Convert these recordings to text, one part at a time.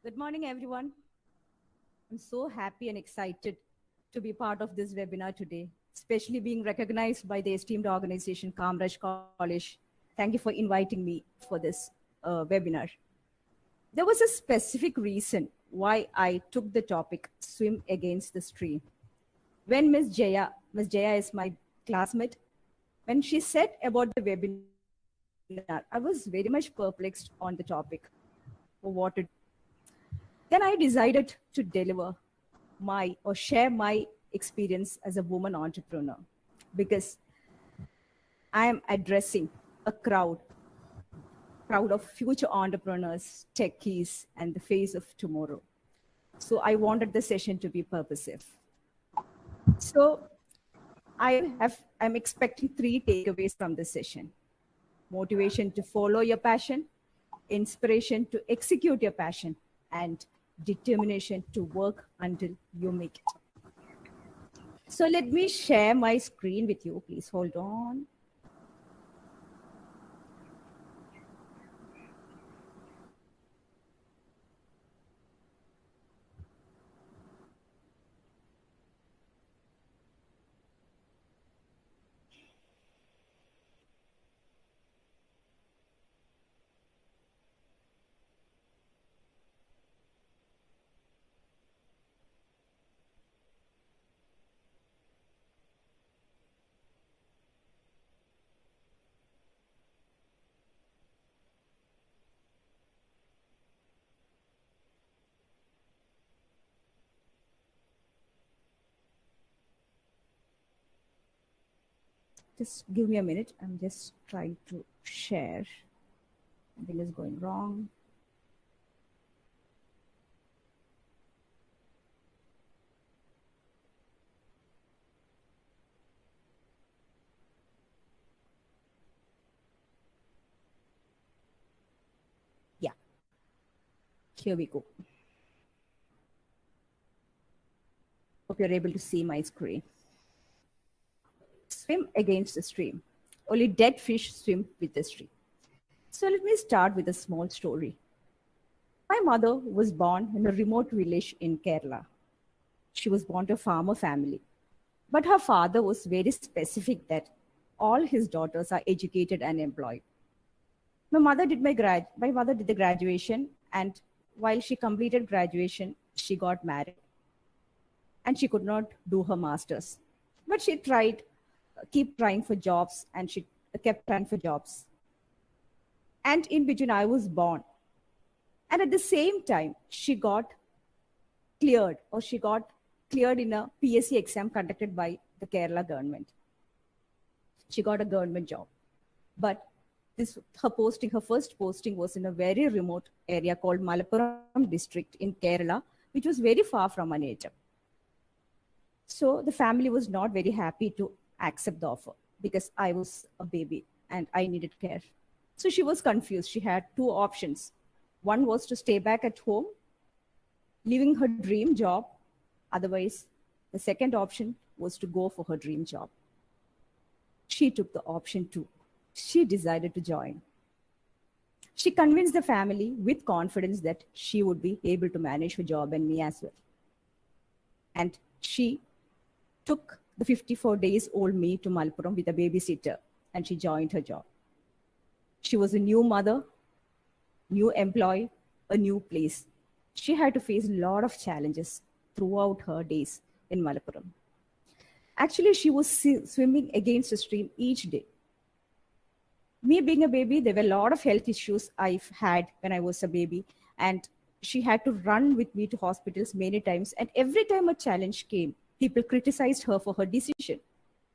Good morning, everyone. I'm so happy and excited to be part of this webinar today, especially being recognized by the esteemed organization Kamaraj College. Thank you for inviting me for this webinar. There was a specific reason why I took the topic swim against the stream. When Miss Jaya is my classmate, when she said about the webinar, I was very much perplexed on the topic for what to do. Then I decided to deliver share my experience as a woman entrepreneur because I am addressing a crowd of future entrepreneurs, techies, and the face of tomorrow. So I wanted the session to be purposive. So I'm expecting 3 takeaways from this session: motivation to follow your passion, inspiration to execute your passion, and determination to work until you make it. So let me share my screen with you. Please hold on. Just give me a minute. I'm just trying to share. Something is going wrong. Yeah, here we go. Hope you're able to see my screen. Swim against the stream. Only dead fish swim with the stream. So let me start with a small story. My mother was born in a remote village in Kerala. She was born to a farmer family. But her father was very specific that all his daughters are educated and employed. My mother did the graduation, and while she completed graduation, she got married. And she could not do her masters. But she keep trying for jobs, and she kept trying for jobs. And in between, I was born. And at the same time, she got cleared in a PSC exam conducted by the Kerala government. She got a government job. But her first posting was in a very remote area called Malappuram district in Kerala, which was very far from her native. So the family was not very happy to accept the offer because I was a baby and I needed care. So she was confused. She had two options. One was to stay back at home, leaving her dream job. Otherwise, the second option was to go for her dream job. She took the option 2. She decided to join. She convinced the family with confidence that she would be able to manage her job and me as well. And she took the 54 days old me to Malappuram with a babysitter, and she joined her job. She was a new mother, new employee, a new place. She had to face a lot of challenges throughout her days in Malappuram. Actually, she was swimming against the stream each day. Me being a baby, there were a lot of health issues I've had when I was a baby, and she had to run with me to hospitals many times. And every time a challenge came, people criticized her for her decision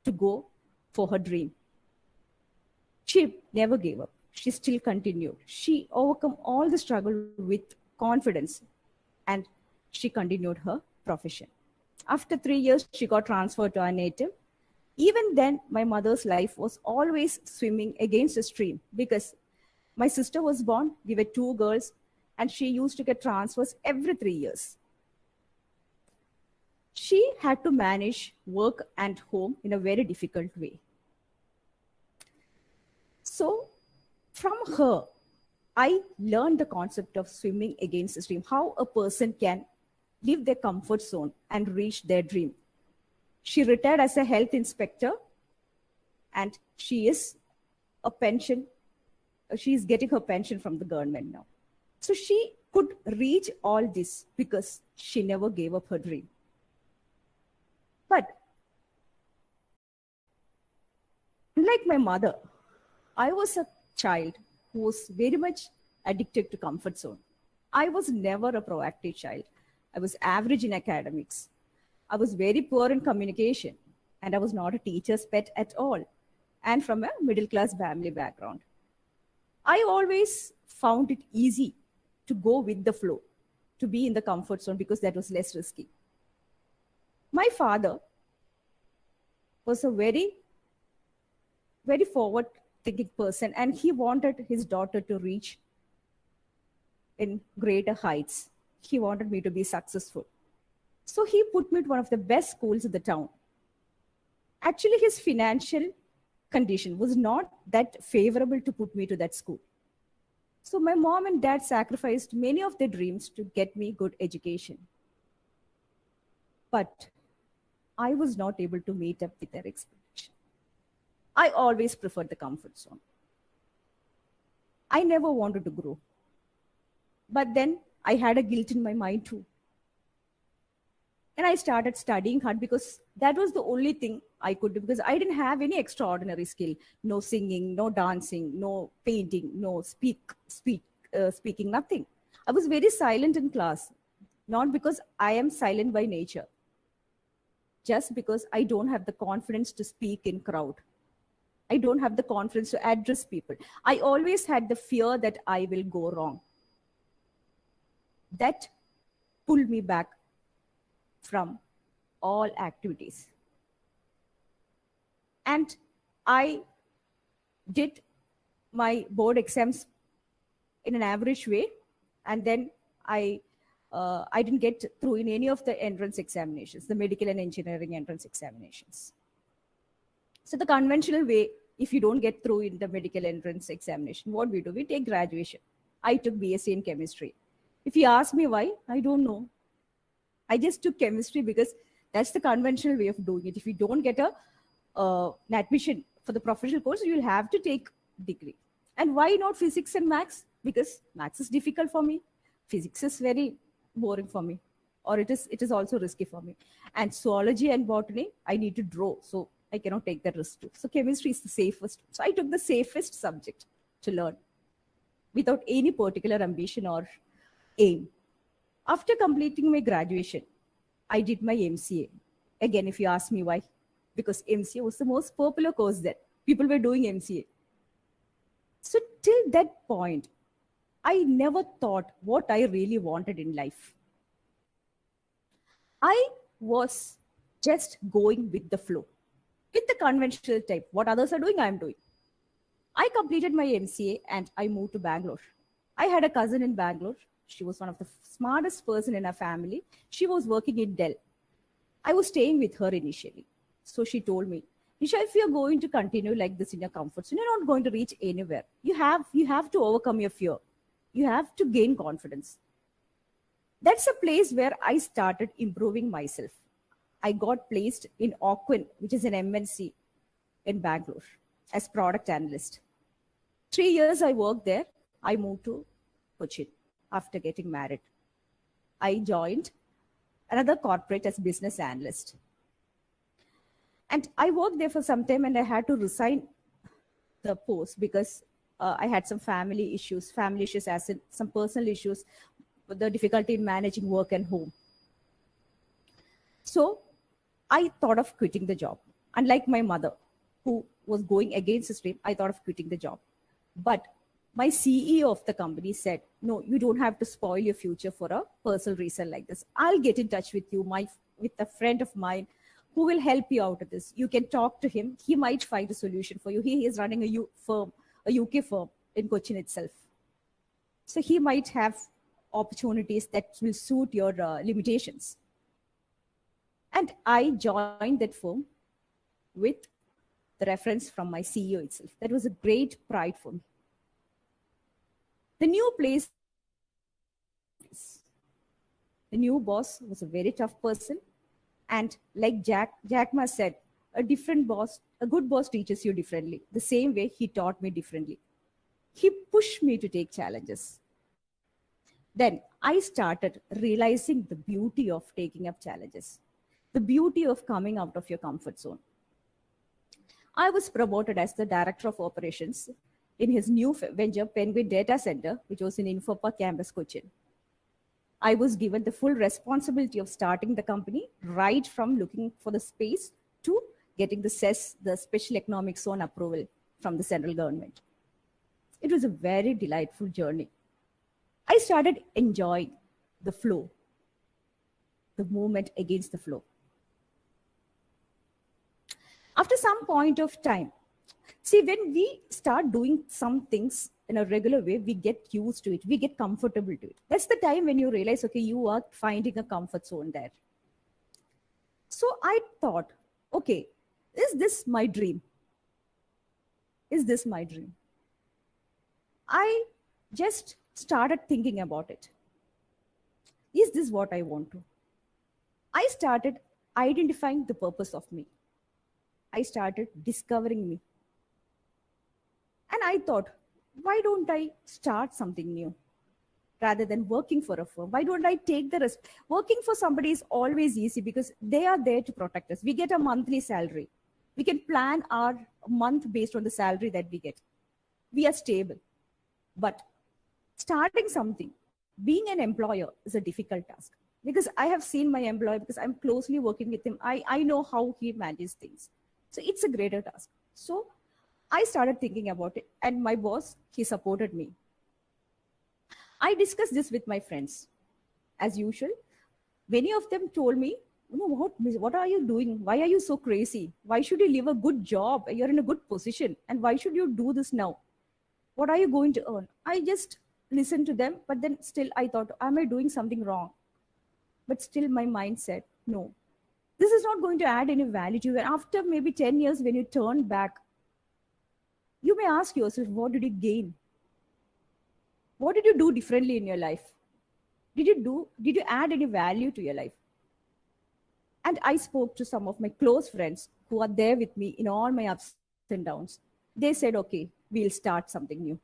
to go for her dream. She never gave up. She still continued. She overcome all the struggle with confidence, and she continued her profession. After 3 years, she got transferred to our native. Even then, my mother's life was always swimming against the stream because my sister was born, we were 2 girls, and she used to get transfers every 3 years. She had to manage work and home in a very difficult way. So from her, I learned the concept of swimming against the stream, how a person can leave their comfort zone and reach their dream. She retired as a health inspector, and she is a pension. She is getting her pension from the government now. So she could reach all this because she never gave up her dream. But unlike my mother, I was a child who was very much addicted to comfort zone. I was never a proactive child. I was average in academics. I was very poor in communication, and I was not a teacher's pet at all, and from a middle class family background. I always found it easy to go with the flow, to be in the comfort zone because that was less risky. My father was a very, very forward thinking person, and he wanted his daughter to reach in greater heights. He wanted me to be successful. So he put me to one of the best schools in the town. Actually, his financial condition was not that favorable to put me to that school. So my mom and dad sacrificed many of their dreams to get me good education. But I was not able to meet up with their expectation. I always preferred the comfort zone. I never wanted to grow. But then I had a guilt in my mind too. And I started studying hard because that was the only thing I could do, because I didn't have any extraordinary skill. No singing, no dancing, no painting, no speaking, nothing. I was very silent in class, not because I am silent by nature, just because I don't have the confidence to speak in crowd. I don't have the confidence to address people. I always had the fear that I will go wrong. That pulled me back from all activities. And I did my board exams in an average way, and then I didn't get through in any of the entrance examinations, the medical and engineering entrance examinations. So the conventional way, if you don't get through in the medical entrance examination, what we do, we take graduation. I took BSc in chemistry. If you ask me why, I don't know. I just took chemistry because that's the conventional way of doing it. If you don't get an admission for the professional course, you'll have to take degree. And why not physics and maths? Because maths is difficult for me. Physics is very boring for me, or it is also risky for me. And zoology and botany, I need to draw, so I cannot take that risk too. So chemistry is the safest. So I took the safest subject to learn without any particular ambition or aim. After completing my graduation, I did my MCA. Again, if you ask me why, because MCA was the most popular course then. People were doing MCA. So till that point, I never thought what I really wanted in life. I was just going with the flow, with the conventional type. What others are doing, I'm doing. I completed my MCA and I moved to Bangalore. I had a cousin in Bangalore. She was one of the smartest person in our family. She was working in Dell. I was staying with her initially. So she told me, Nisha, if you're going to continue like this in your comfort zone, you're not going to reach anywhere. You have to overcome your fear. You have to gain confidence. That's a place where I started improving myself. I got placed in Auquin, which is an MNC in Bangalore, as product analyst. 3 years I worked there. I moved to Cochin after getting married. I joined another corporate as business analyst. And I worked there for some time and I had to resign the post because I had some family issues as in some personal issues, the difficulty in managing work and home. So I thought of quitting the job. Unlike my mother, who was going against the stream, I thought of quitting the job. But my CEO of the company said, no, you don't have to spoil your future for a personal reason like this. I'll get in touch with you, with a friend of mine who will help you out of this. You can talk to him. He might find a solution for you. He is running a UK firm in Cochin itself. So he might have opportunities that will suit your limitations. And I joined that firm with the reference from my CEO itself. That was a great pride for me. The new place, the new boss was a very tough person. And like Jack Ma said, a good boss teaches you differently. The same way he taught me differently. He pushed me to take challenges. Then I started realizing the beauty of taking up challenges, the beauty of coming out of your comfort zone. I was promoted as the director of operations in his new venture, Penguin Data Center, which was in Infopark campus, Cochin. I was given the full responsibility of starting the company, right from looking for the space to getting the CES, the Special Economic Zone approval from the central government. It was a very delightful journey. I started enjoying the flow, the movement against the flow. After some point of time, see, when we start doing some things in a regular way, we get used to it, we get comfortable to it. That's the time when you realize, okay, you are finding a comfort zone there. So I thought, okay, is this my dream? Is this my dream? I just started thinking about it. Is this what I want to? I started identifying the purpose of me. I started discovering me. And I thought, why don't I start something new rather than working for a firm? Why don't I take the risk? Working for somebody is always easy because they are there to protect us. We get a monthly salary. We can plan our month based on the salary that we get. We are stable. But starting something, being an employer is a difficult task because I have seen my employer because I'm closely working with him. I know how he manages things. So it's a greater task. So I started thinking about it, and my boss, he supported me. I discussed this with my friends. As usual, many of them told me, what are you doing? Why are you so crazy? Why should you leave a good job? You're in a good position. And why should you do this now? What are you going to earn? I just listened to them, but then still I thought, am I doing something wrong? But still my mind said, no, this is not going to add any value to you. And after maybe 10 years, when you turn back, you may ask yourself, what did you gain? What did you do differently in your life? Did you add any value to your life? And I spoke to some of my close friends who are there with me in all my ups and downs. They said, okay, we'll start something new.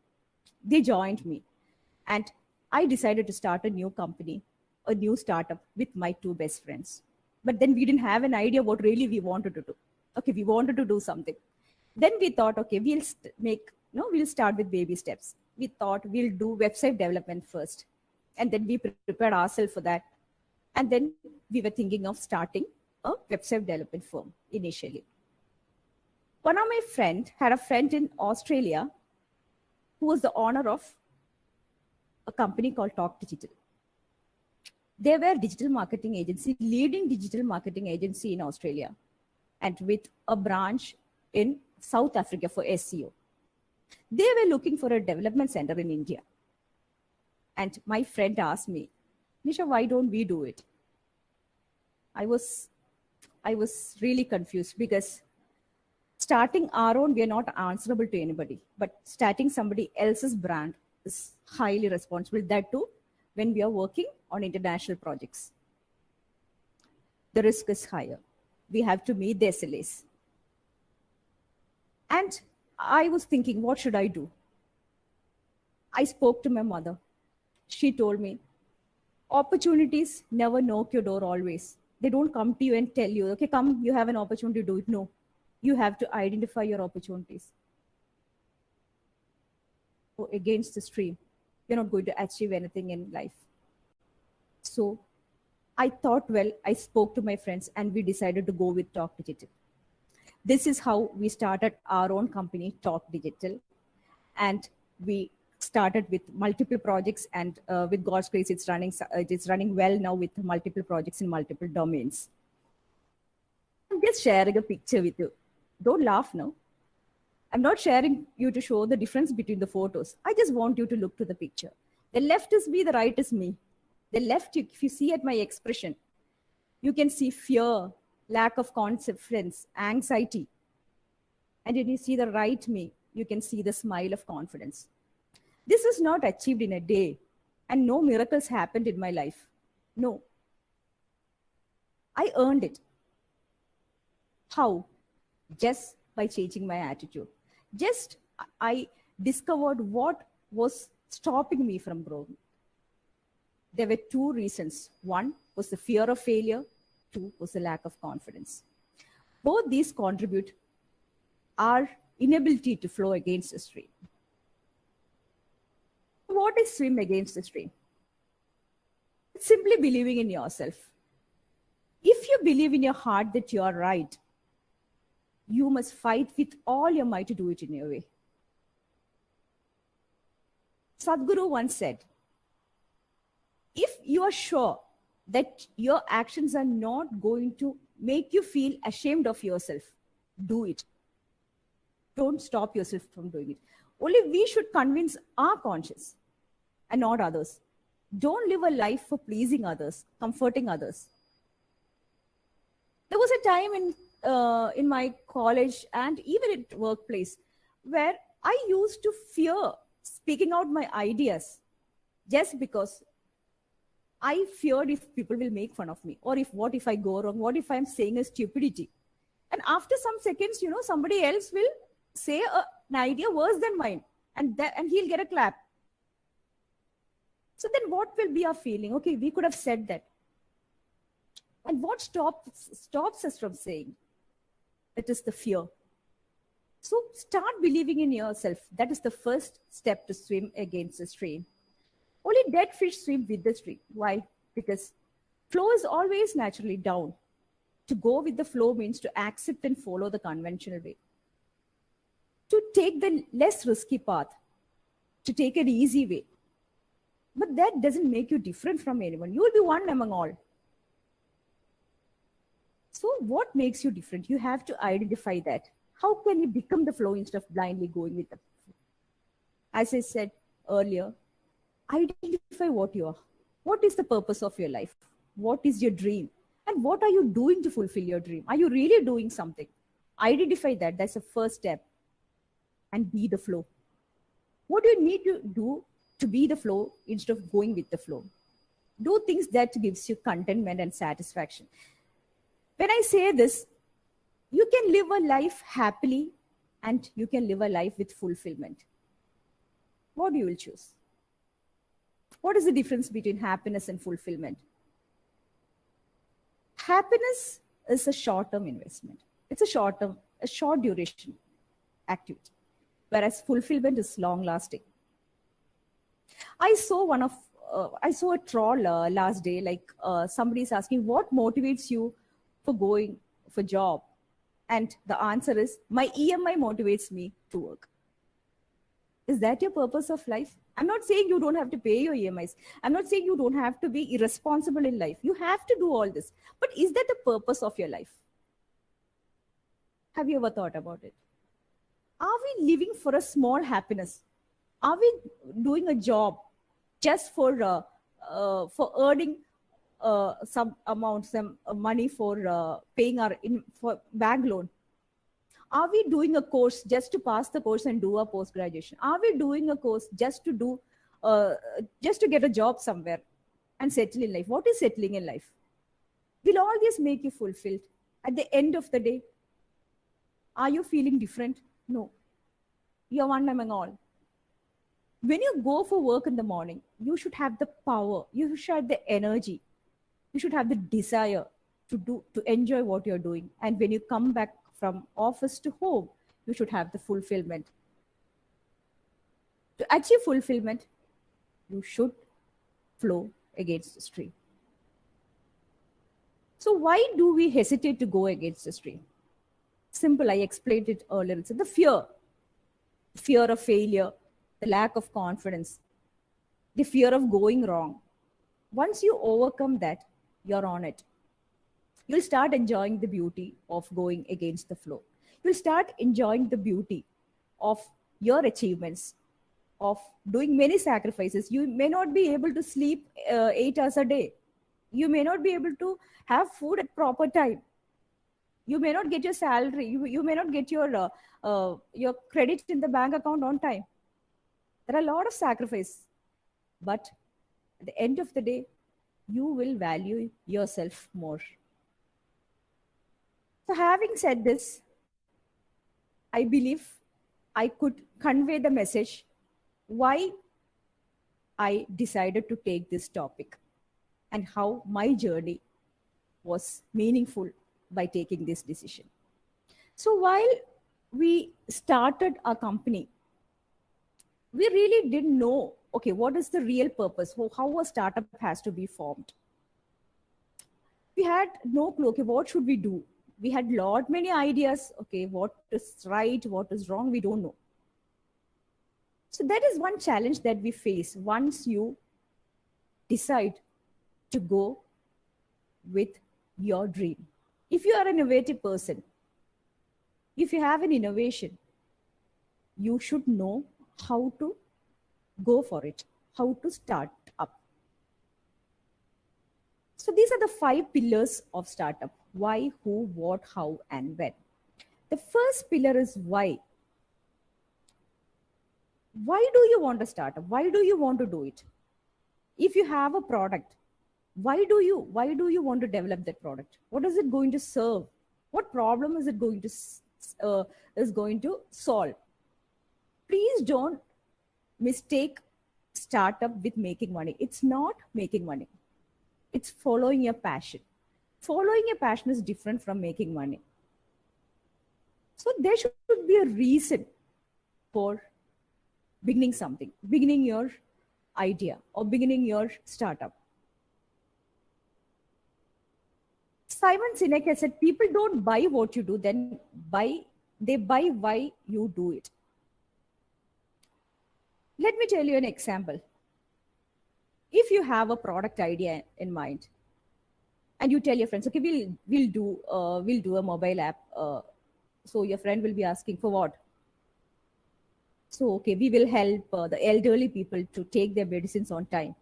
They joined me. And I decided to start a new company, a new startup with my two best friends. But then we didn't have an idea what really we wanted to do. Okay, we wanted to do something. Then we thought, okay, we'll start with baby steps. We thought we'll do website development first. And then we prepared ourselves for that. And then we were thinking of starting a website development firm initially. One of my friends had a friend in Australia who was the owner of a company called Talk Digital. They were digital marketing agency, leading digital marketing agency in Australia, and with a branch in South Africa for SEO. They were looking for a development center in India. And my friend asked me, Nisha, why don't we do it? I was really confused because starting our own, we are not answerable to anybody, but starting somebody else's brand is highly responsible. That too, when we are working on international projects. The risk is higher. We have to meet the SLAs. And I was thinking, what should I do? I spoke to my mother. She told me, opportunities never knock your door always. They don't come to you and tell you, okay, come, you have an opportunity to do it. No, you have to identify your opportunities. Go against the stream. You're not going to achieve anything in life. So I thought, well, I spoke to my friends and we decided to go with Talk Digital. This is how we started our own company, Talk Digital. And we started with multiple projects, and with God's grace, it's running well now with multiple projects in multiple domains. I'm just sharing a picture with you. Don't laugh now. I'm not sharing you to show the difference between the photos. I just want you to look to the picture. The left is me, the right is me. The left, if you see at my expression, you can see fear, lack of confidence, anxiety. And when you see the right me, you can see the smile of confidence. This was not achieved in a day, and no miracles happened in my life. No, I earned it. How? Just by changing my attitude. Just I discovered what was stopping me from growing. There were two reasons. One was the fear of failure. Two was the lack of confidence. Both these contribute our inability to flow against the stream. What is swim against the stream? It's simply believing in yourself. If you believe in your heart that you are right, you must fight with all your might to do it in your way. Sadhguru once said, if you are sure that your actions are not going to make you feel ashamed of yourself, do it. Don't stop yourself from doing it. Only we should convince our conscience and not others. Don't live a life for pleasing others, comforting others. There was a time in my college and even at workplace where I used to fear speaking out my ideas just because I feared if people will make fun of me, or what if I go wrong? What if I'm saying a stupidity? And after some seconds, somebody else will say an idea worse than mine, and he'll get a clap. So then what will be our feeling? Okay, we could have said that. And what stops us from saying? It is the fear. So start believing in yourself. That is the first step to swim against the stream. Only dead fish swim with the stream. Why? Because flow is always naturally down. To go with the flow means to accept and follow the conventional way. To take the less risky path. To take an easy way. But that doesn't make you different from anyone. You will be one among all. So what makes you different? You have to identify that. How can you become the flow instead of blindly going with the flow? As I said earlier, identify what you are. What is the purpose of your life? What is your dream? And what are you doing to fulfill your dream? Are you really doing something? Identify that. That's the first step. And be the flow. What do you need to do to be the flow instead of going with the flow? Do things that gives you contentment and satisfaction. When I say this, you can live a life happily and you can live a life with fulfillment. What do you will choose? What is the difference between happiness and fulfillment? Happiness is a short-term investment. It's a short duration activity, whereas fulfillment is long-lasting. I saw a troll last day, like somebody is asking, what motivates you for going for job? And the answer is, my EMI motivates me to work. Is that your purpose of life? I'm not saying you don't have to pay your EMIs. I'm not saying you don't have to be irresponsible in life. You have to do all this. But is that the purpose of your life? Have you ever thought about it? Are we living for a small happiness? Are we doing a job just for earning some money for paying for bank loan? Are we doing a course just to pass the course and do a post-graduation? Are we doing a course just to get a job somewhere and settle in life? What is settling in life? Will all this make you fulfilled? At the end of the day, are you feeling different? No. You're one among all. When you go for work in the morning, you should have the power. You should have the energy. You should have the desire to enjoy what you're doing. And when you come back from office to home, you should have the fulfillment. To achieve fulfillment, you should flow against the stream. So why do we hesitate to go against the stream? Simple, I explained it earlier. It's the fear of failure, the lack of confidence, the fear of going wrong. Once you overcome that, you're on it. You'll start enjoying the beauty of going against the flow. You'll start enjoying the beauty of your achievements, of doing many sacrifices. You may not be able to sleep 8 hours a day. You may not be able to have food at proper time. You may not get your salary. You may not get your credit in the bank account on time. There are a lot of sacrifice, but at the end of the day, you will value yourself more. So, having said this, I believe I could convey the message why I decided to take this topic and how my journey was meaningful by taking this decision. So, while we started our company, we really didn't know, okay, what is the real purpose? How a startup has to be formed. We had no clue, okay, what should we do? We had lot many ideas, okay, what is right, what is wrong, we don't know. So that is one challenge that we face once you decide to go with your dream. If you are an innovative person, if you have an innovation, you should know how to go for it, how to start up. So these are the 5 pillars of startup: why, who, what, how, and when. The first pillar is why. Why do you want a startup? Why do you want to do it? If you have a product, why do you want to develop that product? What is it going to serve? What problem is it going to solve? Please don't mistake startup with making money. It's not making money. It's following your passion. Following your passion is different from making money. So there should be a reason for beginning something, beginning your idea or beginning your startup. Simon Sinek has said, people don't buy what you do, they buy why you do it. Let me tell you an example. If you have a product idea in mind and you tell your friends, okay, we'll do a mobile app. So your friend will be asking, for what? So, okay, we will help the elderly people to take their medicines on time.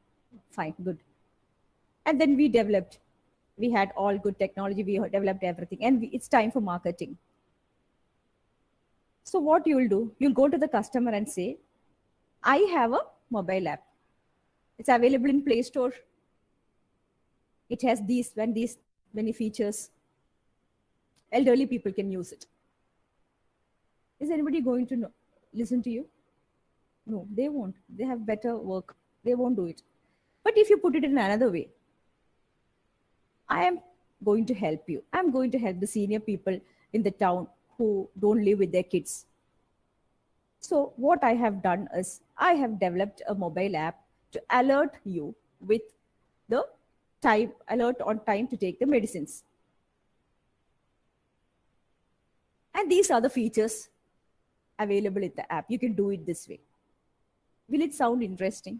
Fine, good. And then we had all good technology, we developed everything, and it's time for marketing. So what you will do, you'll go to the customer and say, I have a mobile app. It's available in Play Store. It has these many features. Elderly people can use it. Is anybody going to listen to you? No, they won't. They have better work. They won't do it. But if you put it in another way, I am going to help you. I'm going to help the senior people in the town who don't live with their kids. So what I have done is I have developed a mobile app to alert you with the alert on time to take the medicines. And these are the features available in the app. You can do it this way. Will it sound interesting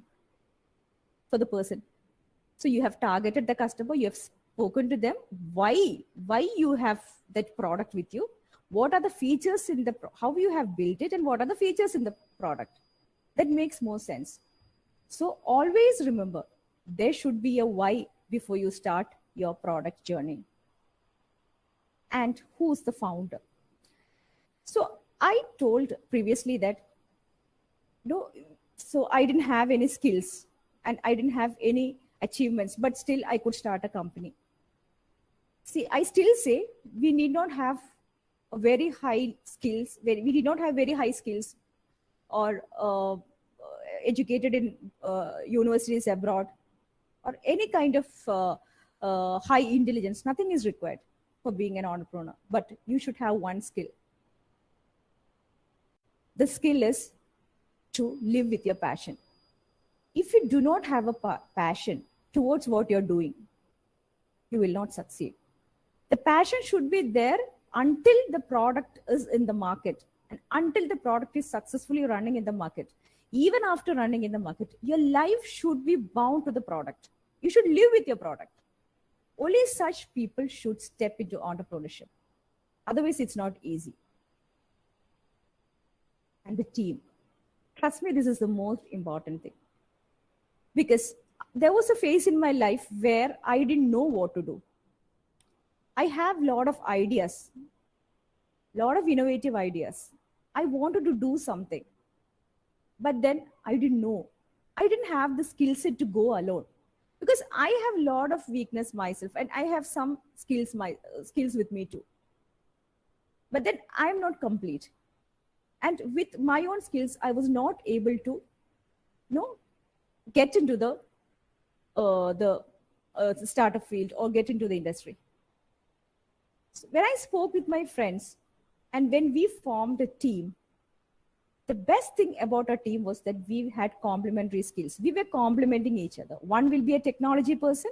for the person? So you have targeted the customer, you have spoken to them, why you have that product with you, what are the features in how you have built it, and what are the features in the product. That makes more sense. So always remember, there should be a why before you start your product journey. And who's the founder? So I told previously that so I didn't have any skills and I didn't have any achievements, but still I could start a company. See, I still say we need not have very high skills. We did not have very high skills or educated in universities abroad or any kind of high intelligence. Nothing is required for being an entrepreneur, but you should have one skill. The skill is to live with your passion. If you do not have a passion towards what you're doing, you will not succeed. The passion should be there until the product is in the market and until the product is successfully running in the market. Even after running in the market, your life should be bound to the product. You should live with your product. Only such people should step into entrepreneurship. Otherwise, it's not easy. And the team. Trust me, this is the most important thing. Because there was a phase in my life where I didn't know what to do. I have a lot of ideas, a lot of innovative ideas. I wanted to do something. But then I didn't know. I didn't have the skill set to go alone because I have a lot of weakness myself and I have some skills with me too. But then I am not complete. And with my own skills, I was not able to, get into the startup field or get into the industry. So when I spoke with my friends and when we formed a team, the best thing about our team was that we had complementary skills. We were complementing each other. One will be a technology person,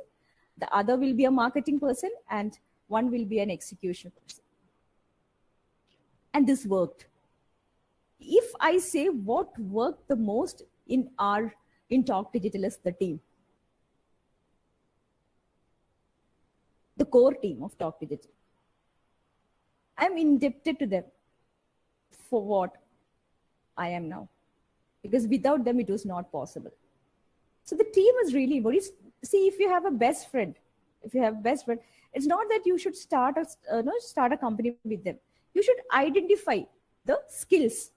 the other will be a marketing person, and one will be an execution person. And this worked. If I say what worked the most in Talk Digital is the team. The core team of Talk Digital. I'm indebted to them for what I am now. Because without them, it was not possible. So the team is really important. See, if you have a best friend, it's not that you should start a company with them. You should identify the skills.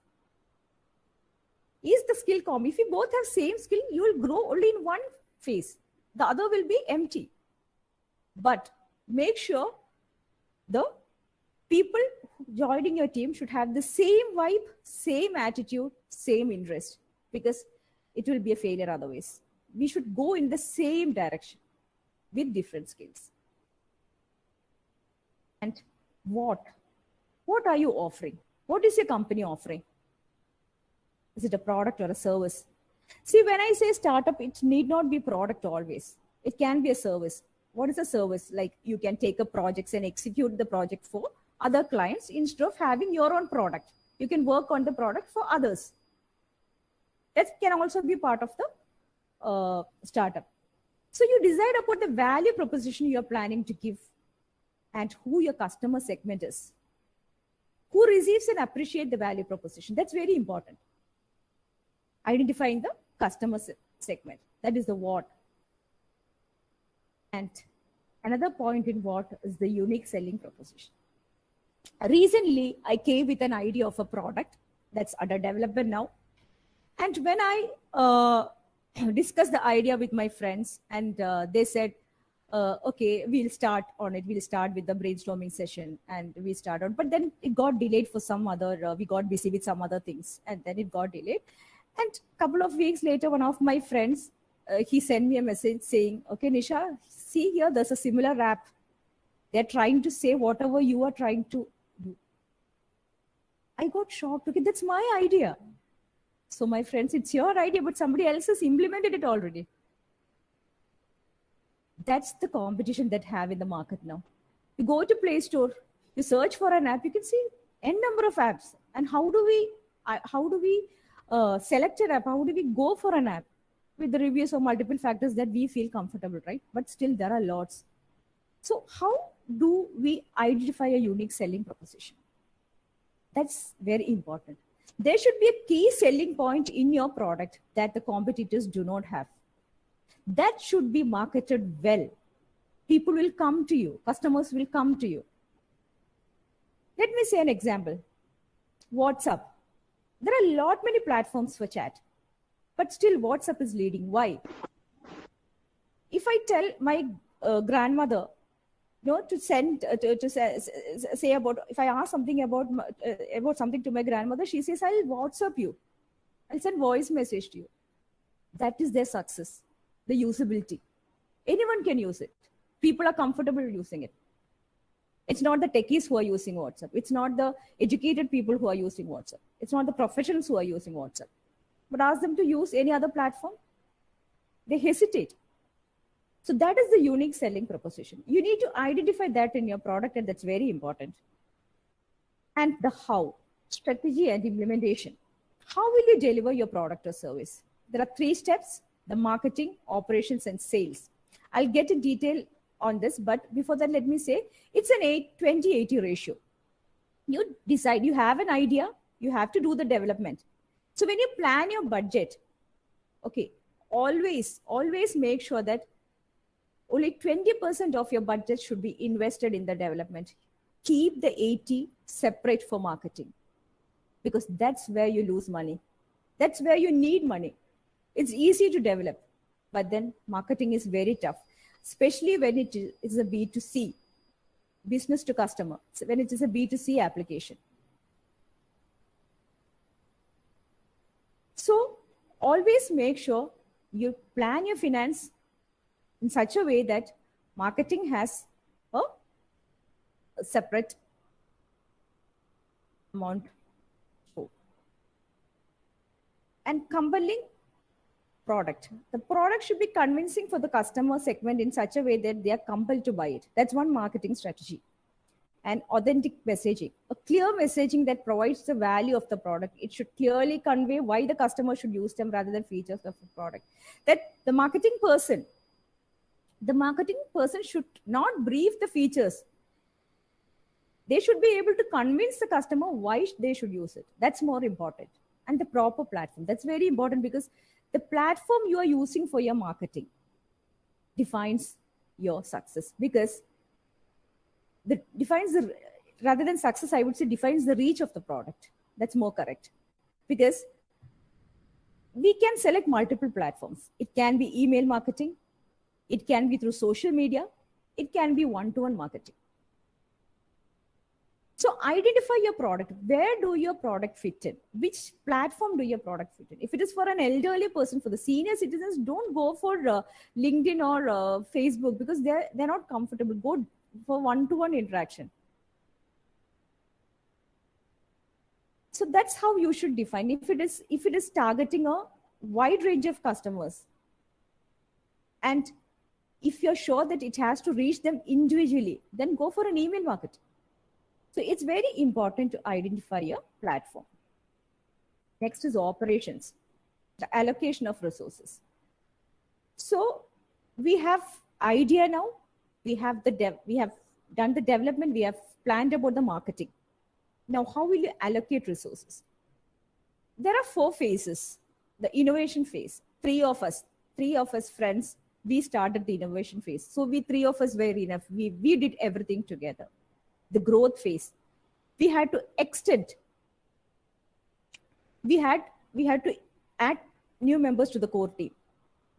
Is the skill common? If you both have same skill, you will grow only in one phase. The other will be empty. But make sure the people joining your team should have the same vibe, same attitude, same interest, because it will be a failure otherwise. We should go in the same direction with different skills. And what are you offering? What is your company offering? Is it a product or a service? See, when I say startup, it need not be product always. It can be a service. What is a service? Like you can take up projects and execute the project for other clients instead of having your own product. You can work on the product for others. That can also be part of the startup. So you decide about the value proposition you're planning to give and who your customer segment is. Who receives and appreciates the value proposition? That's very important. Identifying the customer segment. That is the what. And another point in what is the unique selling proposition. Recently, I came with an idea of a product that's under development now. And when I discussed the idea with my friends and they said, okay, we'll start on it. We'll start with the brainstorming session and we start on, but then it got delayed for some other, we got busy with some other things and then it got delayed. And a couple of weeks later, one of my friends, he sent me a message saying, okay, Nisha, see here, there's a similar app. They're trying to say whatever you are trying to do. I got shocked. Okay, that's my idea. So my friends, it's your idea, but somebody else has implemented it already. That's the competition that have in the market now. You go to Play Store, you search for an app, you can see n number of apps. And how do we select an app? How do we go for an app? With the reviews of multiple factors that we feel comfortable, right? But still there are lots. So how do we identify a unique selling proposition? That's very important. There should be a key selling point in your product that the competitors do not have. That should be marketed well. People will come to you. Customers will come to you. Let me say an example. WhatsApp. There are a lot many platforms for chat, but still WhatsApp is leading. Why? If I tell my grandmother, to send to say about, if I ask something about something to my grandmother, she says, I'll WhatsApp you. I'll send voice message to you. That is their success, the usability. Anyone can use it. People are comfortable using it. It's not the techies who are using WhatsApp. It's not the educated people who are using WhatsApp. It's not the professionals who are using WhatsApp. But ask them to use any other platform, they hesitate. So that is the unique selling proposition. You need to identify that in your product, and that's very important. And the how, strategy and implementation. How will you deliver your product or service? There are 3 steps: the marketing, operations, and sales. I'll get in detail on this, but before that, let me say it's an 20-80 ratio. You decide, you have an idea, you have to do the development. So when you plan your budget, okay, always make sure that only 20% of your budget should be invested in the development. Keep the 80 separate for marketing, because that's where you lose money. That's where you need money. It's easy to develop, but then marketing is very tough, especially when it is a B2C, business to customer, so when it is a B2C application. So always make sure you plan your finance in such a way that marketing has a separate amount. And compelling product. The product should be convincing for the customer segment in such a way that they are compelled to buy it. That's one marketing strategy. And authentic messaging, a clear messaging that provides the value of the product. It should clearly convey why the customer should use them rather than features of the product. That the marketing person should not brief the features. They should be able to convince the customer why they should use it. That's more important. And the proper platform. That's very important, because the platform you are using for your marketing defines your success, because rather than success, I would say defines the reach of the product. That's more correct, because we can select multiple platforms. It can be email marketing. It can be through social media. It can be one-to-one marketing. So identify your product. Where do your product fit in? Which platform do your product fit in? If it is for an elderly person, for the senior citizens, don't go for LinkedIn or Facebook, because they're not comfortable. Go for one-to-one interaction. So that's how you should define. If it is targeting a wide range of customers, and if you're sure that it has to reach them individually, then go for an email marketing. So it's very important to identify your platform. Next is operations, the allocation of resources. So we have idea now. We have done the development. We have planned about the marketing. Now, how will you allocate resources? There are 4 phases. The innovation phase. Three of us friends, we started the innovation phase. So we 3 of us were enough. We did everything together. The growth phase, we had to extend. We had to add new members to the core team.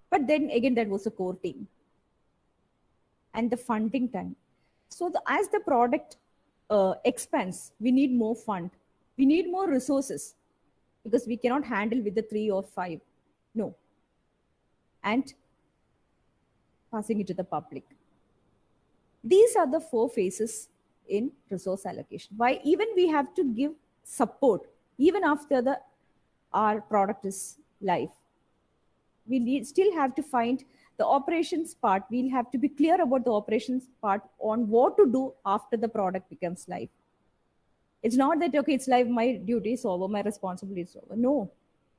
But then again, that was a core team. And the funding time. So as the product expands, we need more fund. We need more resources, because we cannot handle with the 3 or 5. No. And passing it to the public. These are the 4 phases in resource allocation. Why even we have to give support even after our product is live. We still have to find the operations part. We'll have to be clear about the operations part on what to do after the product becomes live. It's not that, okay, it's live, my duty is over, my responsibility is over. No,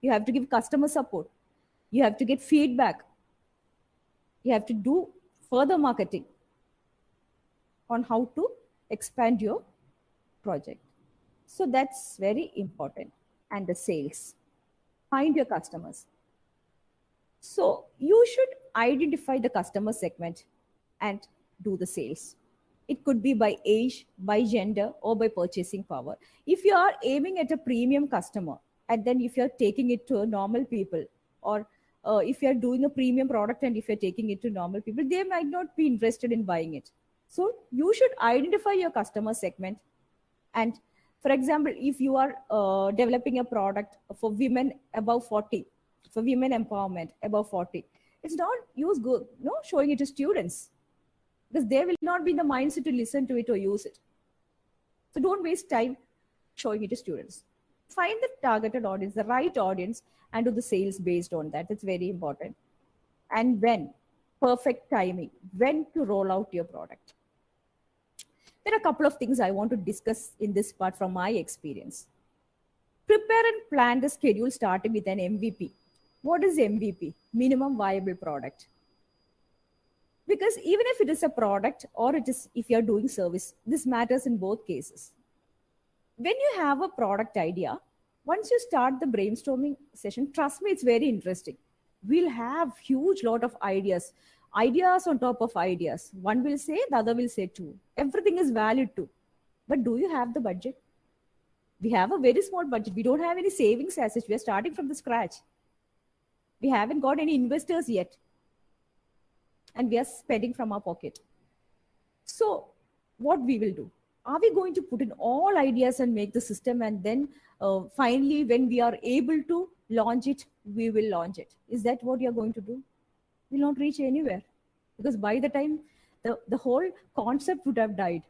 you have to give customer support. You have to get feedback. You have to do further marketing on how to expand your project. So that's very important. And the sales. Find your customers. So you should identify the customer segment and do the sales. It could be by age, by gender, or by purchasing power. If you are aiming at a premium customer, and then if you're taking it to normal people, or if you're doing a premium product and if you're taking it to normal people, they might not be interested in buying it. So you should identify your customer segment. And for example, if you are developing a product for women above 40, for women empowerment above 40, it's not showing it to students, because they will not be in the mindset to listen to it or use it. So don't waste time showing it to students. Find the targeted audience, the right audience, and do the sales based on that. It's very important. And when, perfect timing, when to roll out your product. There are a couple of things I want to discuss in this part from my experience. Prepare and plan the schedule starting with an MVP. What is MVP? Minimum viable product. Because even if it is a product or if you're doing service, this matters in both cases. When you have a product idea, once you start the brainstorming session, trust me, it's very interesting. We'll have huge lot of ideas on top of ideas. One will say, the other will say too. Everything is valid too. But do you have the budget? We have a very small budget. We don't have any savings as such. We are starting from the scratch. We haven't got any investors yet. And we are spending from our pocket. So what we will do? Are we going to put in all ideas and make the system, and then finally when we are able to launch it, we will launch it? Is that what you're going to do? Will not reach anywhere, because by the time the whole concept would have died.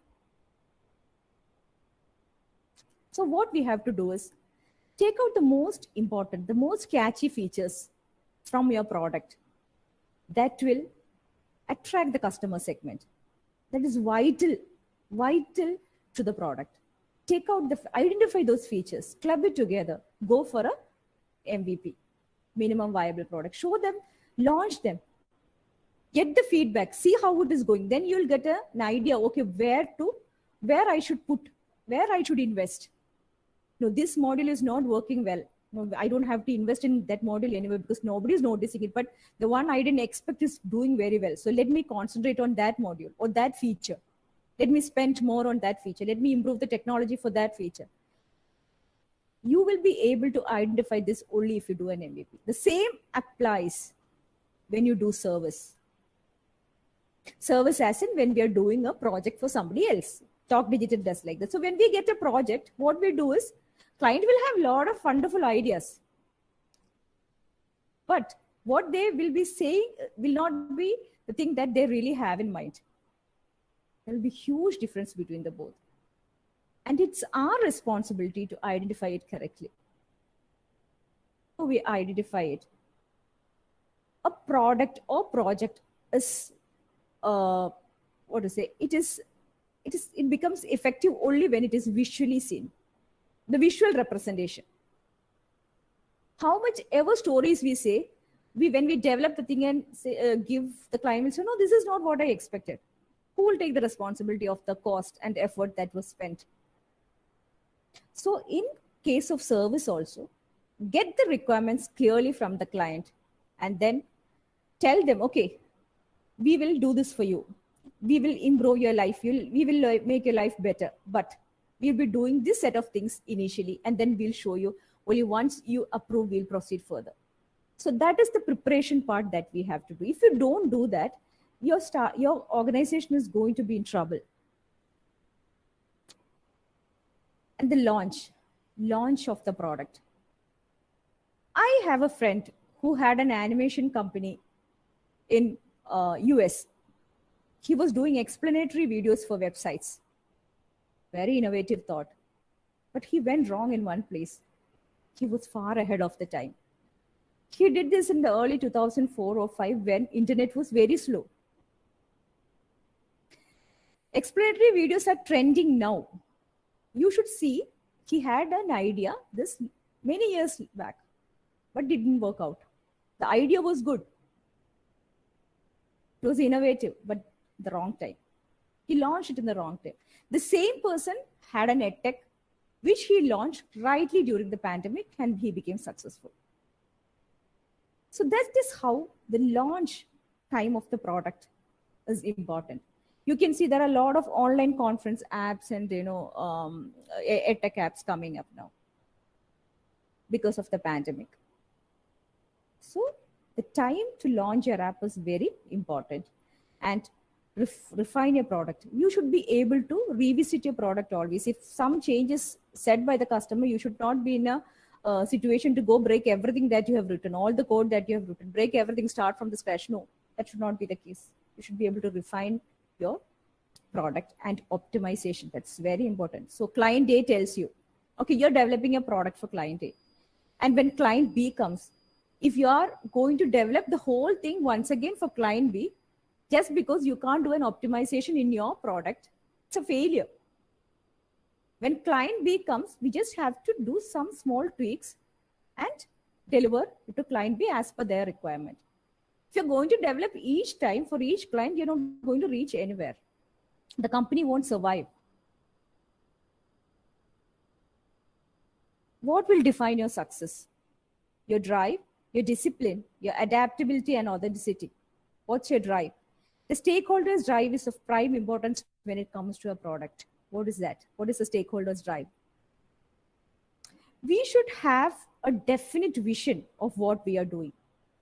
So what we have to do is take out the most important, the most catchy features from your product that will attract the customer segment. That is vital to the product. Identify those features, club it together, go for a MVP, minimum viable product. Show them, launch them, get the feedback, see how it is going. Then you'll get an idea, okay, where I should put, where I should invest. No, this module is not working well. No, I don't have to invest in that module anyway because nobody is noticing it. But the one I didn't expect is doing very well. So let me concentrate on that module or that feature. Let me spend more on that feature. Let me improve the technology for that feature. You will be able to identify this only if you do an MVP. The same applies when you do service. Service as in when we are doing a project for somebody else. Talk Digital does like that. So when we get a project, what we do is client will have a lot of wonderful ideas. But what they will be saying will not be the thing that they really have in mind. There will be huge difference between the both. And it's our responsibility to identify it correctly. So we identify it. A product or project is, it becomes effective only when it is visually seen. The visual representation. How much ever stories we say, when we develop the thing and say, give the client, will say, no, this is not what I expected. Who will take the responsibility of the cost and effort that was spent? So in case of service also, get the requirements clearly from the client and then tell them, okay, we will do this for you. We will improve your life. We will make your life better. But we'll be doing this set of things initially, and then we'll show you. Only once you approve, we'll proceed further. So that is the preparation part that we have to do. If you don't do that, your organization is going to be in trouble. And the launch of the product. I have a friend who had an animation company in US. He was doing explanatory videos for websites. Very innovative thought. But he went wrong in one place. He was far ahead of the time. He did this in the early 2004 or 5 when internet was very slow. Explanatory videos are trending now. You should see, he had an idea this many years back, but didn't work out. The idea was good. It was innovative, but the wrong time. He launched it in the wrong time. The same person had an edtech, which he launched rightly during the pandemic, and he became successful. So that's just how the launch time of the product is important. You can see there are a lot of online conference apps and edtech apps coming up now because of the pandemic. So the time to launch your app is very important, and refine your product. You should be able to revisit your product always. If some changes said by the customer, you should not be in a situation to go break everything that you have written, all the code that you have written, break everything, start from the scratch. No, that should not be the case. You should be able to refine your product and optimization. That's very important. So client A tells you, okay, you're developing a product for client A. And when client B comes, if you are going to develop the whole thing once again for client B, just because you can't do an optimization in your product, it's a failure. When client B comes, we just have to do some small tweaks and deliver it to client B as per their requirement. If you're going to develop each time for each client, you're not going to reach anywhere. The company won't survive. What will define your success? Your drive, your discipline, your adaptability and authenticity. What's your drive? The stakeholders' drive is of prime importance when it comes to a product. What is that? What is the stakeholders' drive? We should have a definite vision of what we are doing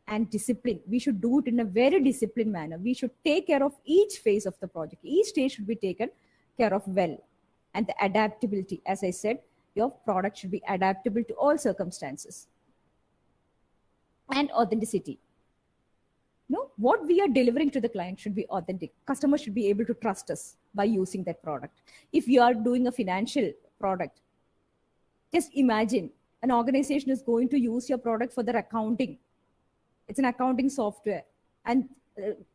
and discipline. We should do it in a very disciplined manner. We should take care of each phase of the project. Each stage should be taken care of well. And the adaptability, as I said, your product should be adaptable to all circumstances. And authenticity. No, what we are delivering to the client should be authentic. Customers should be able to trust us by using that product. If you are doing a financial product, just imagine an organization is going to use your product for their accounting. It's an accounting software, and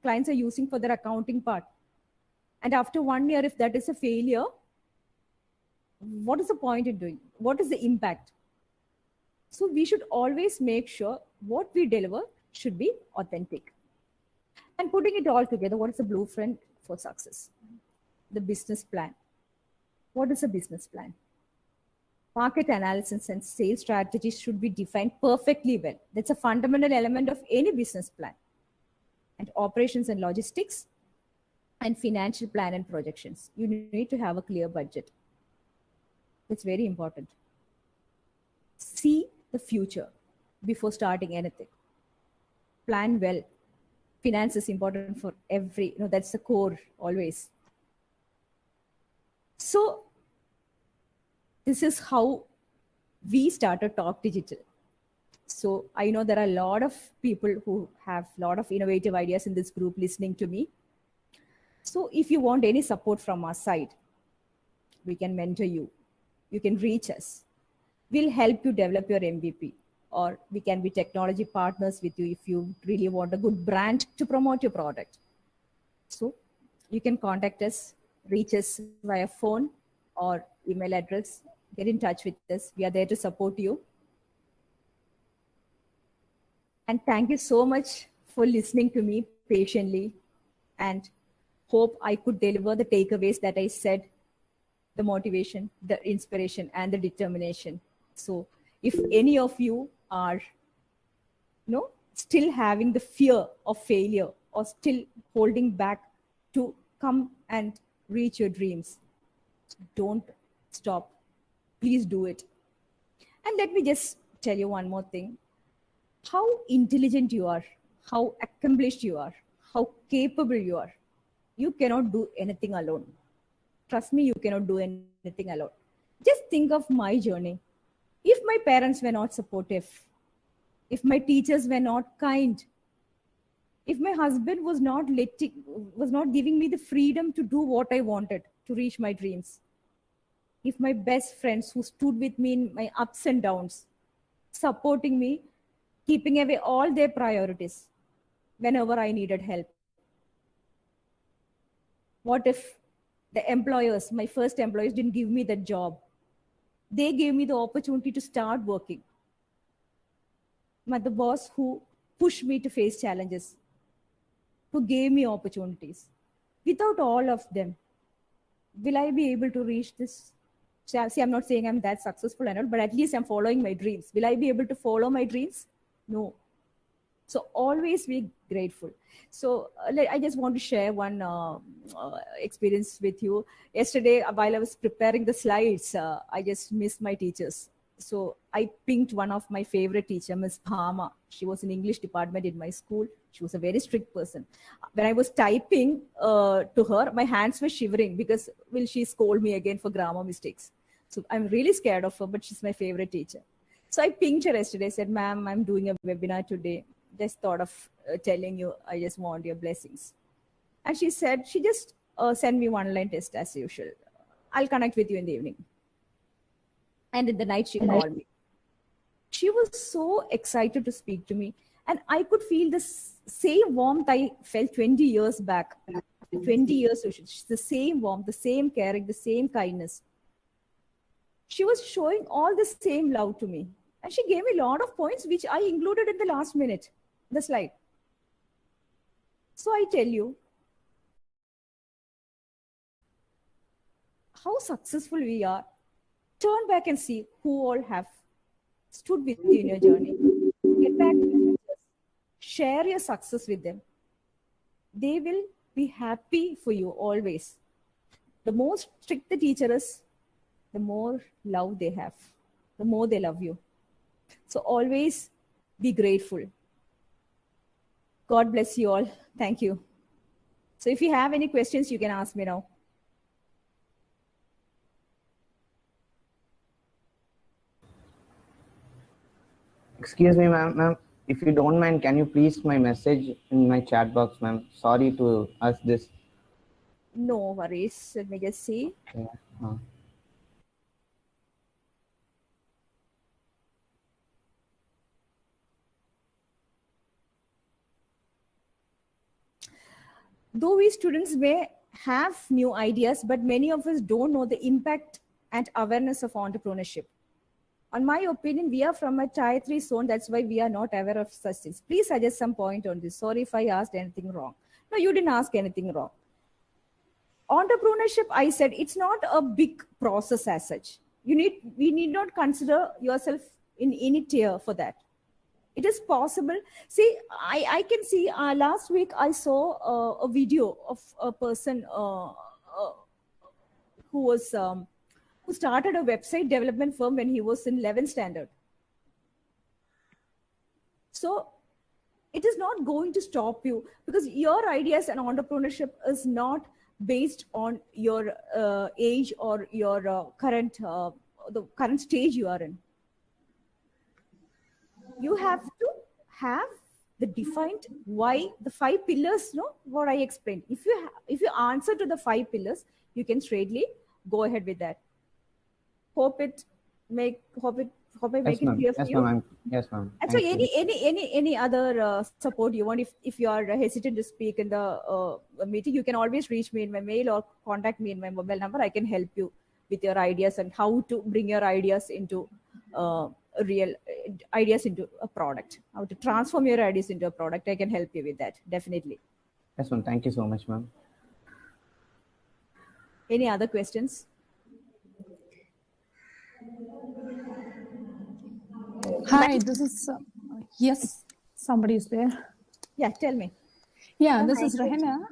clients are using for their accounting part. And after 1 year, if that is a failure, what is the point in doing? What is the impact? So we should always make sure what we deliver should be authentic. And putting it all together, what is the blueprint for success? The business plan. What is a business plan? Market analysis and sales strategies should be defined perfectly well. That's a fundamental element of any business plan. And operations and logistics and financial plan and projections. You need to have a clear budget. That's very important. See the future before starting anything. Plan well. Finance is important for every, that's the core always. So this is how we started Talk Digital. So I know there are a lot of people who have a lot of innovative ideas in this group listening to me. So if you want any support from our side, we can mentor you. You can reach us. We'll help you develop your MVP, or we can be technology partners with you if you really want a good brand to promote your product. So you can contact us, reach us via phone or email address. Get in touch with us. We are there to support you. And thank you so much for listening to me patiently, and hope I could deliver the takeaways that I said, the motivation, the inspiration, and the determination. So if any of you are still having the fear of failure or still holding back to come and reach your dreams, don't stop. Please do it. And let me just tell you one more thing. How intelligent you are, how accomplished you are, how capable you are, you cannot do anything alone. Trust me, you cannot do anything alone. Just think of my journey. If my parents were not supportive, if my teachers were not kind, if my husband was not giving me the freedom to do what I wanted to reach my dreams, if my best friends who stood with me in my ups and downs, supporting me, keeping away all their priorities whenever I needed help. What if the employers, my first employers, didn't give me that job? They gave me the opportunity to start working. But the boss who pushed me to face challenges, who gave me opportunities. Without all of them, will I be able to reach this? See, I'm not saying I'm that successful and all, but at least I'm following my dreams. Will I be able to follow my dreams? No. So always be grateful. So I just want to share one experience with you. Yesterday, while I was preparing the slides, I just missed my teachers. So I pinged one of my favorite teacher, Miss Bhama. She was in English department in my school. She was a very strict person. When I was typing to her, my hands were shivering because will she scold me again for grammar mistakes? So I'm really scared of her, but she's my favorite teacher. So I pinged her yesterday, said, ma'am, I'm doing a webinar today. Just thought of telling you, I just want your blessings. And she said, she just sent me one line test as usual. I'll connect with you in the evening. And in the night, she called me. She was so excited to speak to me. And I could feel the same warmth I felt 20 years back. 20 years, the same warmth, the same caring, the same kindness. She was showing all the same love to me. And she gave me a lot of points, which I included in the last minute, the slide. So I tell you, how successful we are. Turn back and see who all have stood with you in your journey. Get back to your teachers. Share your success with them. They will be happy for you always. The more strict the teacher is, the more love they have. the more they love you. So always be grateful. God bless you all. Thank you. So if you have any questions, you can ask me now. Excuse me, ma'am. If you don't mind, can you please my message in my chat box, ma'am? Sorry to ask this. No worries. Let me just see. Yeah. Though we students may have new ideas, but many of us don't know the impact and awareness of entrepreneurship. On my opinion, we are from a tier 3 zone. That's why we are not aware of such things. Please suggest some point on this. Sorry if I asked anything wrong. No, you didn't ask anything wrong. Entrepreneurship, I said, it's not a big process as such. We need not consider yourself in any tier for that. It is possible. See, I can see last week I saw a video of a person who started a website development firm when he was in 11th standard. So it is not going to stop you, because your ideas and entrepreneurship is not based on your age or your current stage you are in. You have to have the defined why, the 5 pillars, no, what I explained. If you answer to the 5 pillars, you can straightly go ahead with that. Hope I make it clear for you. Yes, ma'am. And so any other support you want, if you are hesitant to speak in the meeting, you can always reach me in my mail or contact me in my mobile number. I can help you with your ideas and how to bring your ideas into real ideas into a product, how to transform your ideas into a product. I can help you with that, definitely. Yes, ma'am. Thank you so much, ma'am. Any other questions? Hi, this is yes, somebody is there. Yeah, tell me. Yeah, this is Rahina.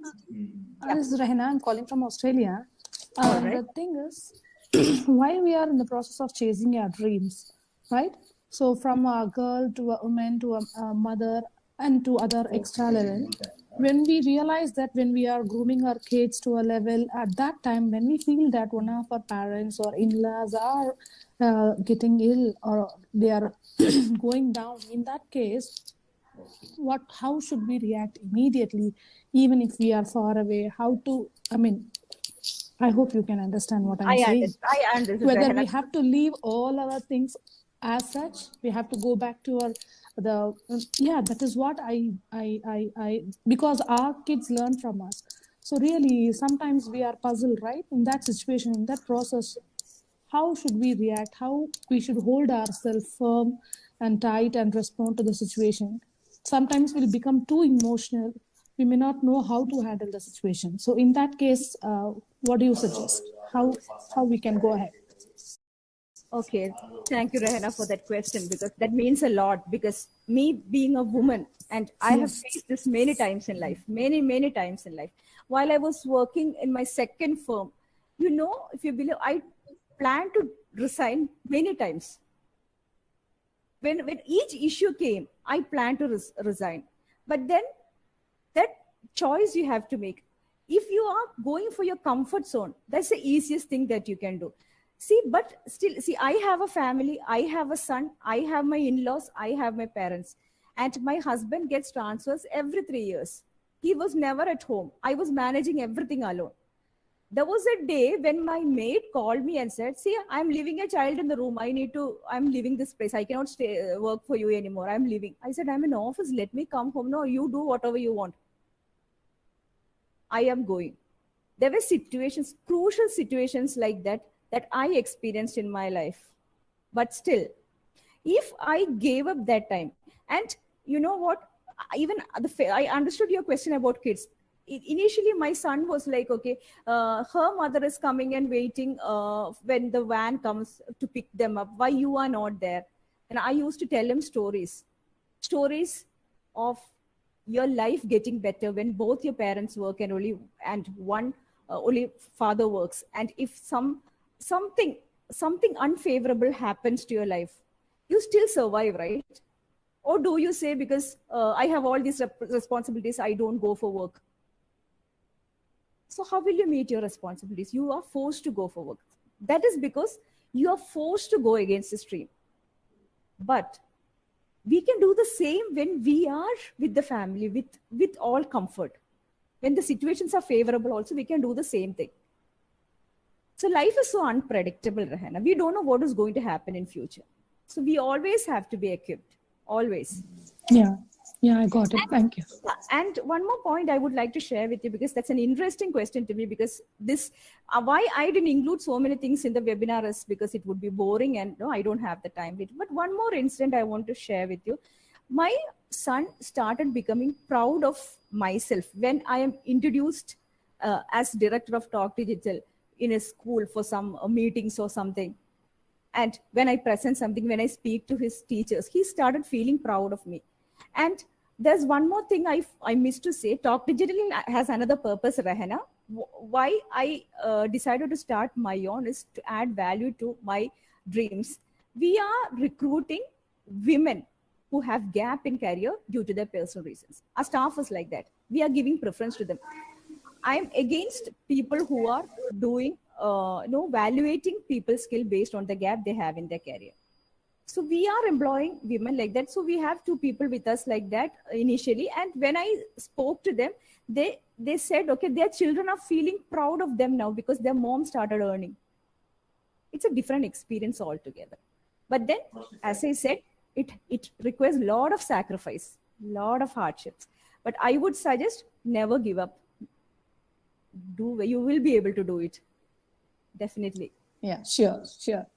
This is Rahina. I'm calling from Australia. Right. The thing is, while we are in the process of chasing our dreams, right? So from a girl to a woman to a mother and to other extra level, when we realize that when we are grooming our kids to a level, at that time when we feel that one of our parents or in-laws are getting ill or they are going down, in that case, how should we react immediately, even if we are far away? I hope you can understand what I'm saying. I understand. Whether we have to leave all our things as such, we have to go back to that is what I because our kids learn from us. So really, sometimes we are puzzled, right? In that situation, in that process, how should we react? How we should hold ourselves firm and tight and respond to the situation? Sometimes we'll become too emotional. We may not know how to handle the situation. So in that case, what do you suggest? How we can go ahead? Okay, thank you, Rahena, for that question, because that means a lot. Because me being a woman, and I have faced this many times in life, many times in life. While I was working in my second firm, if you believe, I planned to resign many times. When each issue came, I planned to resign. But then that choice you have to make. If you are going for your comfort zone, that's the easiest thing that you can do. But still, I have a family, I have a son, I have my in-laws, I have my parents. And my husband gets transfers every 3 years. He was never at home. I was managing everything alone. There was a day when my maid called me and said, I'm leaving a child in the room. I'm leaving this place. I cannot work for you anymore. I'm leaving. I said, I'm in office. Let me come home. No, you do whatever you want. I am going. There were situations, crucial situations like that I experienced in my life. But still, if I gave up that time, and you know what, I understood your question about kids. Initially, my son was like, okay, her mother is coming and waiting when the van comes to pick them up. Why you are not there? And I used to tell him stories of your life getting better when both your parents work and only one only father works. And if something something unfavorable happens to your life, you still survive, right? Or do you say, because I have all these responsibilities, I don't go for work? So how will you meet your responsibilities? You are forced to go for work. That is because you are forced to go against the stream. But we can do the same when we are with the family, with all comfort. When the situations are favorable also, we can do the same thing. So life is so unpredictable, Rahana. We don't know what is going to happen in future. So we always have to be equipped, always. Yeah, I got it. Thank you. And one more point I would like to share with you, because that's an interesting question to me, because this, why I didn't include so many things in the webinar is because it would be boring and no, I don't have the time. But one more incident I want to share with you. My son started becoming proud of myself when I am introduced as director of Talk Digital in a school for some meetings or something. And when I present something, when I speak to his teachers, he started feeling proud of me. And there's one more thing I missed to say. Talk Digital has another purpose, Rahana. Why I decided to start my own is to add value to my dreams. We are recruiting women who have gap in career due to their personal reasons. Our staff is like that. We are giving preference to them. I'm against people who are doing, evaluating people's skill based on the gap they have in their career. So we are employing women like that. So we have 2 people with us like that initially. And when I spoke to them, they said, okay, their children are feeling proud of them now because their mom started earning. It's a different experience altogether. But then, as I said, it requires a lot of sacrifice, a lot of hardships. But I would suggest never give up. You will be able to do it. Definitely. Yeah, sure.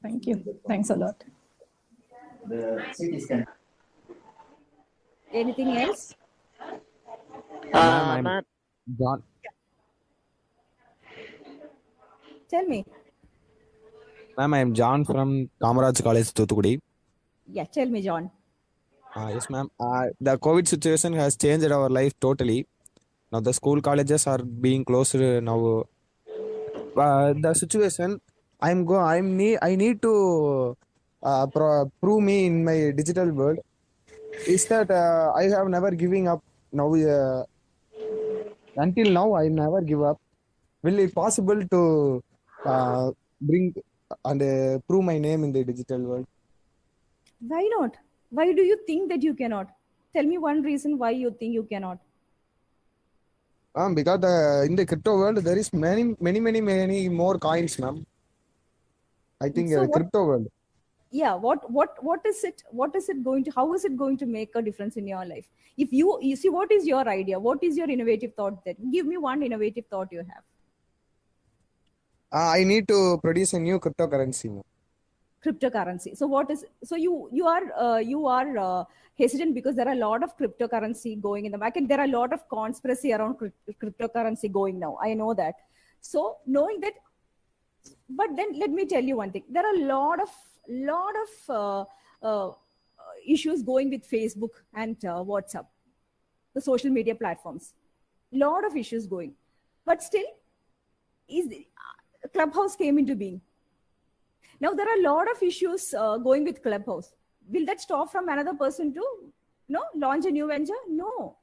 Thank you. Thanks a lot. Anything else? Ma'am, I'm John. Tell me. Ma'am, I am John from Kamaraj College, Thothukudi. Yeah, tell me, John. Yes, ma'am. The COVID situation has changed our life totally. Now the school colleges are being closed now. The situation I need to prove me in my digital world is that I have never giving up. Now until now I never give up. Will it possible to bring and prove my name in the digital world? Why not? Why do you think that you cannot? Tell me one reason why you think you cannot. Because in the crypto world there is many more coins, ma'am. I think So crypto world. Yeah, what is it going to, how is it going to make a difference in your life? If you see, what is your idea? What is your innovative thought? That give me one innovative thought you have. I need to produce a new cryptocurrency, ma'am. Cryptocurrency. So what is, so you are hesitant because there are a lot of cryptocurrency going in the market. There are a lot of conspiracy around cryptocurrency going now. I know that. So knowing that, but then let me tell you one thing. There are a lot of issues going with Facebook and WhatsApp, the social media platforms. Lot of issues going, but still, Clubhouse came into being. Now there are a lot of issues going with Clubhouse. Will that stop from another person to launch a new venture? No.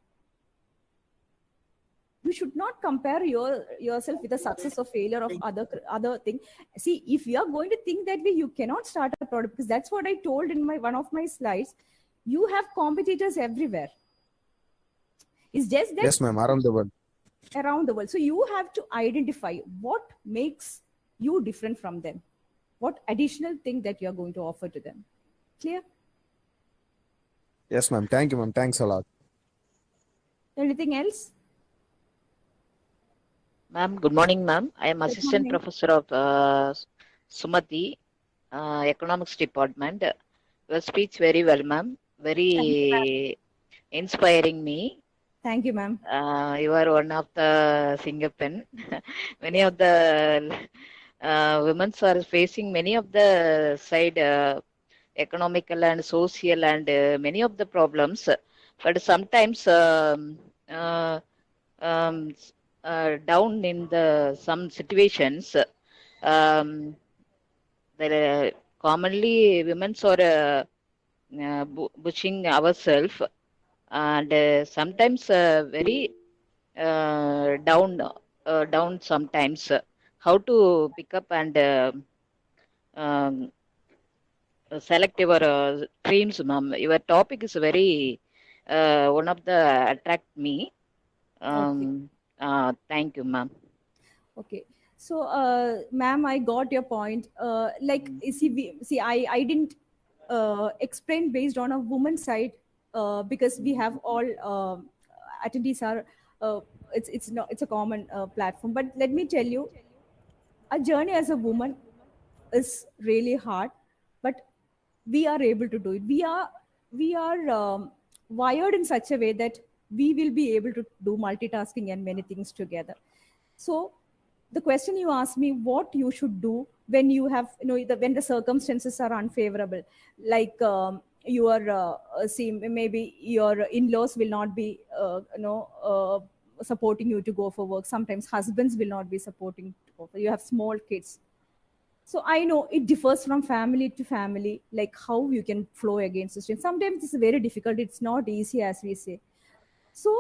You should not compare yourself with the success or failure of other thing. See, if you are going to think that way, you cannot start a product, because that's what I told in one of my slides. You have competitors everywhere. It's just that. Yes, ma'am. Around the world. Around the world. So you have to identify what makes you different from them. What additional thing that you are going to offer to them. Clear? Yes, ma'am. Thank you, ma'am. Thanks a lot. Anything else? Ma'am, good morning, ma'am. I am Assistant Professor of Sumati, Economics Department. Your speech very well, ma'am. Very inspiring me. Thank you, ma'am. You are one of the Singapore. Many of the women are facing many of the side economical and social and many of the problems. But sometimes down in the some situations, commonly women are pushing ourselves, and sometimes very down sometimes. How to pick up and um, select your dreams, ma'am. Your topic is very one of the attract me. Okay. Thank you, ma'am. Okay. So, ma'am, I got your point. Like, I didn't explain based on a woman's side because we have all attendees are. It's not it's a common platform. But let me tell you, a journey as a woman is really hard, but we are able to do it. We are wired in such a way that we will be able to do multitasking and many things together. So the question you asked me, what you should do when you have, when the circumstances are unfavorable, like your see, maybe your in-laws will not be supporting you to go for work. Sometimes husbands will not be supporting to go for, you have small kids. So I know it differs from family to family, like how you can flow against the stream. Sometimes it's very difficult, it's not easy as we say. So,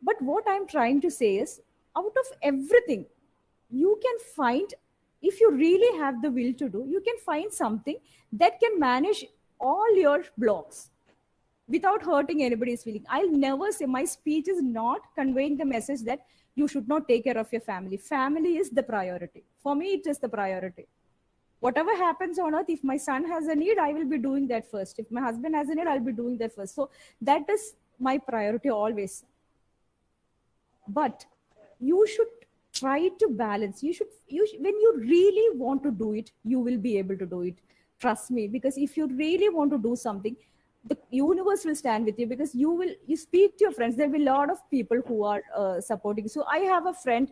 but what I'm trying to say is, out of everything, you can find, if you really have the will to do, you can find something that can manage all your blocks without hurting anybody's feeling. I'll never say, my speech is not conveying the message that you should not take care of your family. Family is the priority. For me, it is the priority. Whatever happens on earth, if my son has a need, I will be doing that first. If my husband has a need, I'll be doing that first. So that is my priority always. But you should try to balance. When you really want to do it, you will be able to do it. Trust me, because if you really want to do something, the universe will stand with you, because you speak to your friends. There will be a lot of people who are supporting. So I have a friend,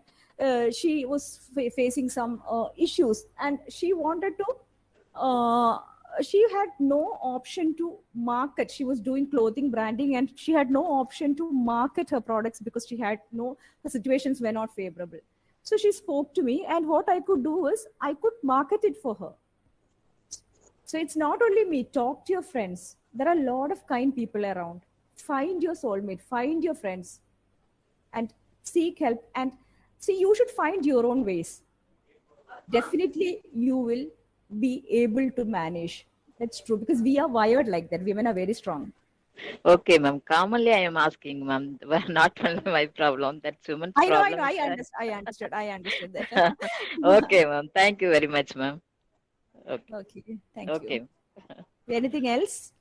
she was facing some issues, and she wanted to she had no option to market. She was doing clothing branding, and she had no option to market her products because the situations were not favorable. So she spoke to me, and what I could do was I could market it for her. So it's not only me. Talk to your friends. There are a lot of kind people around. Find your soulmate, find your friends, and seek help. And see, you should find your own ways. Definitely, you will be able to manage. That's true, because we are wired like that. Women are very strong. Okay, ma'am. Commonly, I am asking, ma'am. Not only my problem. That's women's I know. problem. I understood that. Okay, ma'am. Thank you very much, ma'am. Okay. Okay, thank Okay. you. Anything else?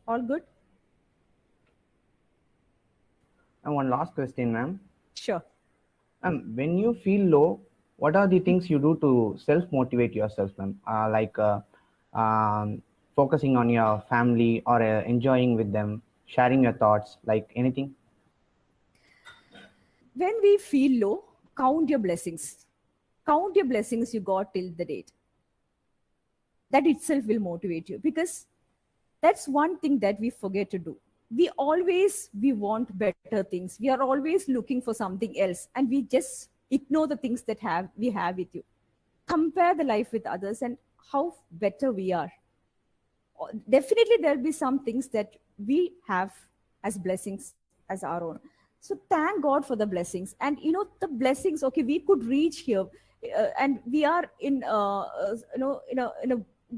All good? And one last question, ma'am. Sure. When you feel low, what are the things you do to self-motivate yourself, ma'am? Focusing on your family, or enjoying with them, sharing your thoughts, like anything? When we feel low, count your blessings. Count your blessings you got till the date. That itself will motivate you, because that's one thing that we forget to do. We want better things. We are always looking for something else, and we just ignore the things that we have with you. Compare the life with others and how better we are. Definitely there'll be some things that we have as blessings as our own. So thank God for the blessings. And the blessings, okay, we could reach here, and we are in in a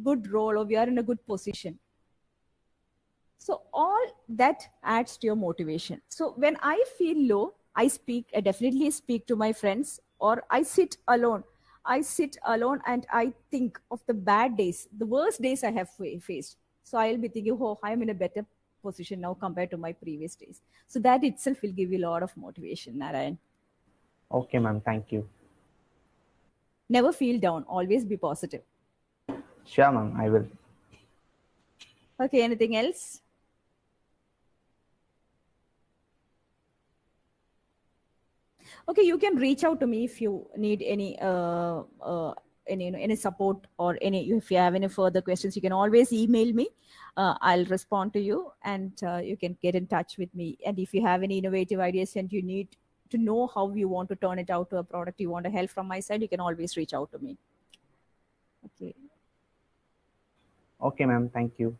good role, or we are in a good position. So all that adds to your motivation. So when I feel low, I definitely speak to my friends, or I sit alone. And I think of the bad days, the worst days I have faced. So I'll be thinking, oh, I'm in a better position now compared to my previous days. So that itself will give you a lot of motivation, Narayan. Okay, ma'am. Thank you. Never feel down. Always be positive. Sure, ma'am. I will. Okay, anything else? Okay, you can reach out to me if you need any support, or if you have any further questions. You can always email me. I'll respond to you, and you can get in touch with me. And if you have any innovative ideas and you need to know how you want to turn it out to a product, you want a help from my side, you can always reach out to me. Okay. Okay, ma'am. Thank you.